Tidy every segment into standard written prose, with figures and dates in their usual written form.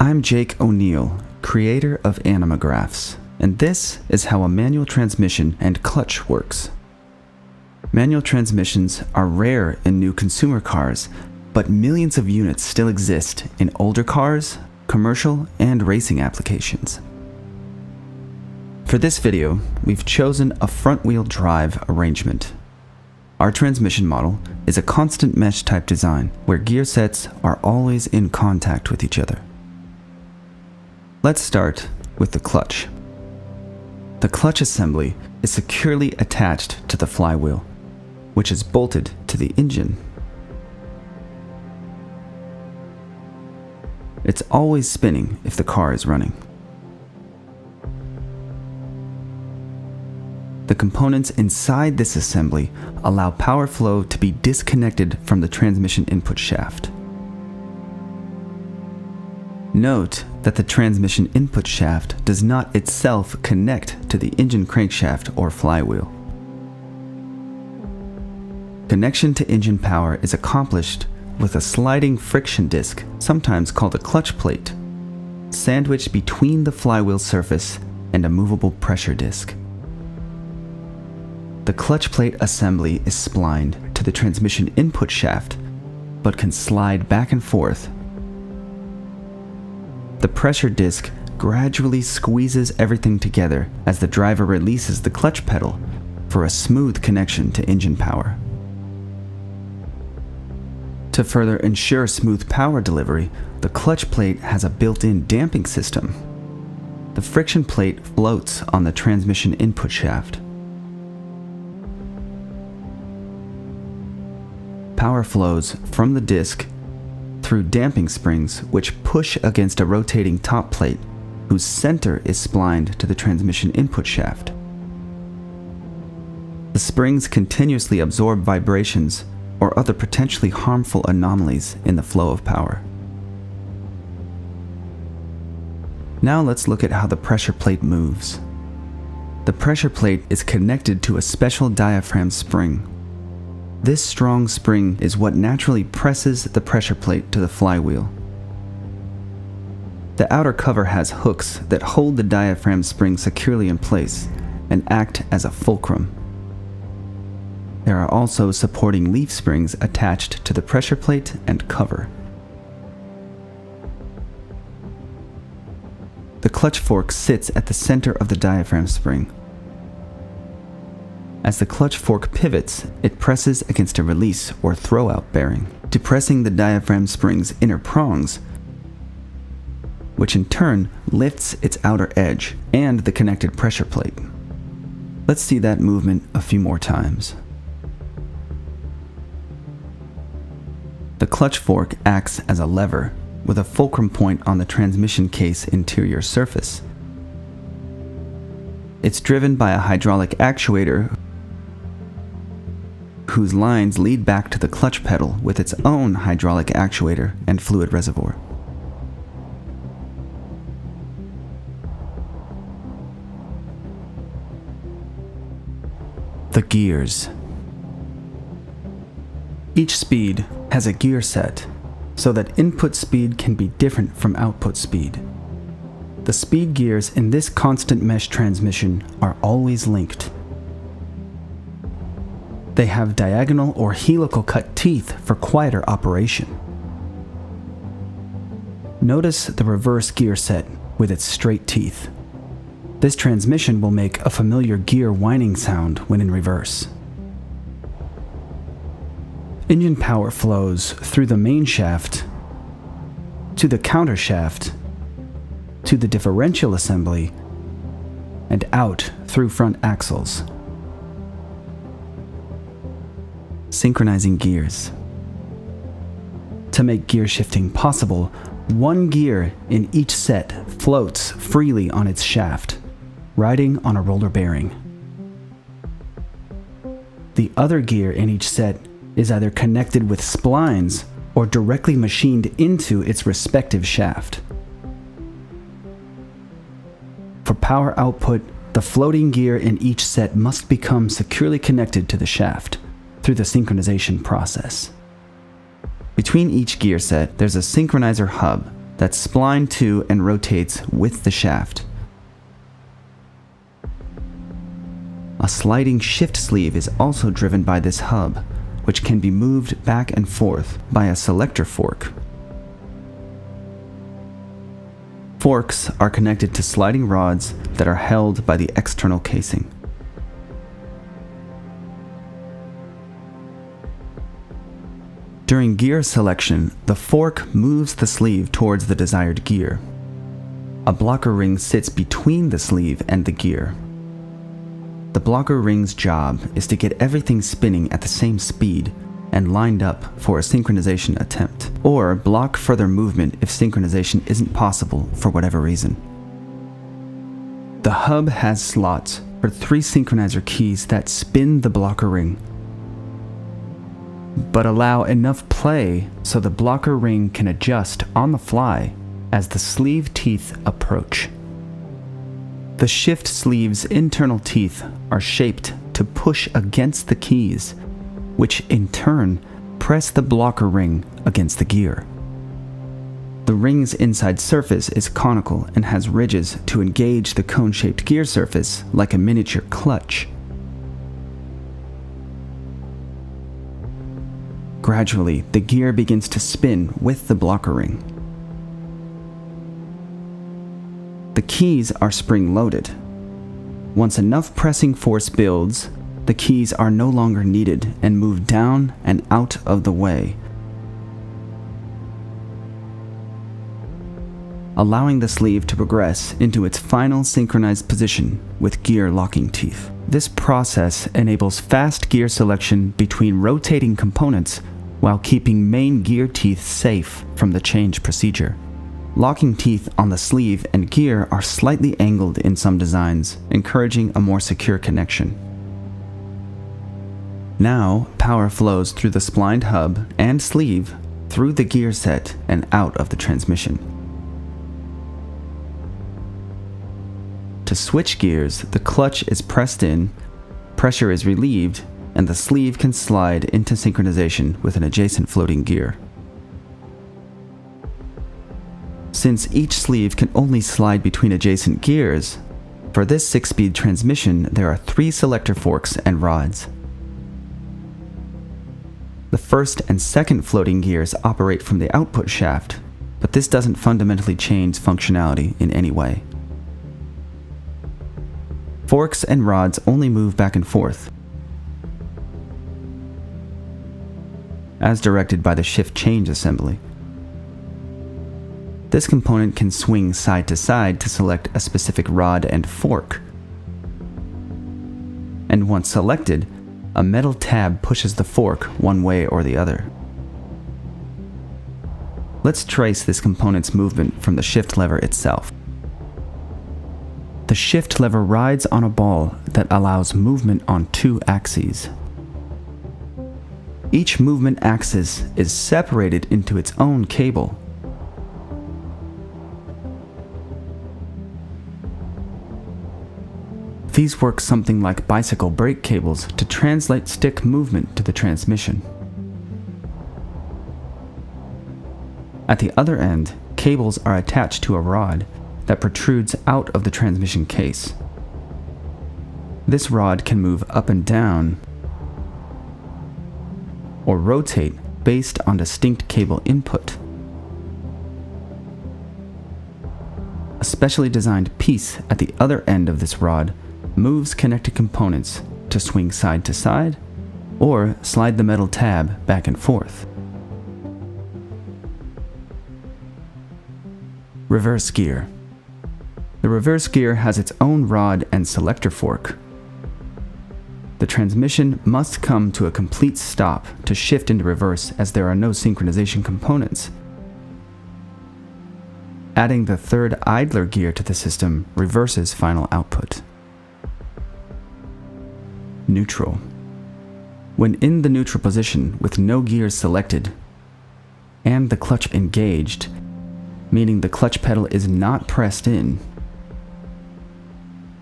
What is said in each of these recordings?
I'm Jake O'Neill, creator of Animagraphs, and this is how a manual transmission and clutch works. Manual transmissions are rare in new consumer cars, but millions of units still exist in older cars, commercial, and racing applications. For this video, we've chosen a front-wheel drive arrangement. Our transmission model is a constant mesh type design where gear sets are always in contact with each other. Let's start with the clutch. The clutch assembly is securely attached to the flywheel, which is bolted to the engine. It's always spinning if the car is running. The components inside this assembly allow power flow to be disconnected from the transmission input shaft. Note that the transmission input shaft does not itself connect to the engine crankshaft or flywheel. Connection to engine power is accomplished with a sliding friction disc, sometimes called a clutch plate, sandwiched between the flywheel surface and a movable pressure disc. The clutch plate assembly is splined to the transmission input shaft, but can slide back and forth. The pressure disc gradually squeezes everything together as the driver releases the clutch pedal for a smooth connection to engine power. To further ensure smooth power delivery, the clutch plate has a built-in damping system. The friction plate floats on the transmission input shaft. Power flows from the disc through damping springs which push against a rotating top plate whose center is splined to the transmission input shaft. The springs continuously absorb vibrations or other potentially harmful anomalies in the flow of power. Now let's look at how the pressure plate moves. The pressure plate is connected to a special diaphragm spring. This strong spring is what naturally presses the pressure plate to the flywheel. The outer cover has hooks that hold the diaphragm spring securely in place and act as a fulcrum. There are also supporting leaf springs attached to the pressure plate and cover. The clutch fork sits at the center of the diaphragm spring. As the clutch fork pivots, it presses against a release or throw-out bearing, depressing the diaphragm spring's inner prongs, which in turn lifts its outer edge and the connected pressure plate. Let's see that movement a few more times. The clutch fork acts as a lever with a fulcrum point on the transmission case interior surface. It's driven by a hydraulic actuator whose lines lead back to the clutch pedal with its own hydraulic actuator and fluid reservoir. The gears. Each speed has a gear set so that input speed can be different from output speed. The speed gears in this constant mesh transmission are always linked. They have diagonal or helical cut teeth for quieter operation. Notice the reverse gear set with its straight teeth. This transmission will make a familiar gear whining sound when in reverse. Engine power flows through the main shaft, to the counter shaft, to the differential assembly, and out through front axles. Synchronizing gears. To make gear shifting possible, one gear in each set floats freely on its shaft, riding on a roller bearing. The other gear in each set is either connected with splines or directly machined into its respective shaft. For power output, the floating gear in each set must become securely connected to the shaft through the synchronization process. Between each gear set, there's a synchronizer hub that's splined to and rotates with the shaft. A sliding shift sleeve is also driven by this hub, which can be moved back and forth by a selector fork. Forks are connected to sliding rods that are held by the external casing. During gear selection, the fork moves the sleeve towards the desired gear. A blocker ring sits between the sleeve and the gear. The blocker ring's job is to get everything spinning at the same speed and lined up for a synchronization attempt, or block further movement if synchronization isn't possible for whatever reason. The hub has slots for 3 synchronizer keys that spin the blocker ring, but allow enough play so the blocker ring can adjust on the fly as the sleeve teeth approach. The shift sleeve's internal teeth are shaped to push against the keys, which in turn press the blocker ring against the gear. The ring's inside surface is conical and has ridges to engage the cone-shaped gear surface like a miniature clutch. Gradually, the gear begins to spin with the blocker ring. The keys are spring-loaded. Once enough pressing force builds, the keys are no longer needed and move down and out of the way, allowing the sleeve to progress into its final synchronized position with gear locking teeth. This process enables fast gear selection between rotating components while keeping main gear teeth safe from the change procedure. Locking teeth on the sleeve and gear are slightly angled in some designs, encouraging a more secure connection. Now, power flows through the splined hub and sleeve, through the gear set, and out of the transmission. To switch gears, the clutch is pressed in, pressure is relieved, and the sleeve can slide into synchronization with an adjacent floating gear. Since each sleeve can only slide between adjacent gears, for this 6-speed transmission there are 3 selector forks and rods. The first and second floating gears operate from the output shaft, but this doesn't fundamentally change functionality in any way. Forks and rods only move back and forth, as directed by the shift change assembly. This component can swing side to side to select a specific rod and fork. And once selected, a metal tab pushes the fork one way or the other. Let's trace this component's movement from the shift lever itself. The shift lever rides on a ball that allows movement on 2 axes. Each movement axis is separated into its own cable. These work something like bicycle brake cables to translate stick movement to the transmission. At the other end, cables are attached to a rod that protrudes out of the transmission case. This rod can move up and down or rotate based on distinct cable input. A specially designed piece at the other end of this rod moves connected components to swing side to side or slide the metal tab back and forth. Reverse gear. The reverse gear has its own rod and selector fork. The transmission must come to a complete stop to shift into reverse as there are no synchronization components. Adding the third idler gear to the system reverses final output. Neutral. When in the neutral position with no gears selected and the clutch engaged, meaning the clutch pedal is not pressed in,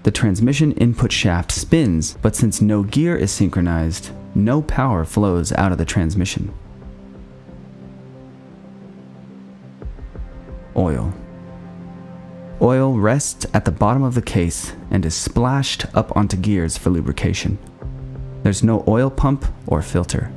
the transmission input shaft spins, but since no gear is synchronized, no power flows out of the transmission. oil. Oil rests at the bottom of the case and is splashed up onto gears for lubrication. There's no oil pump or filter.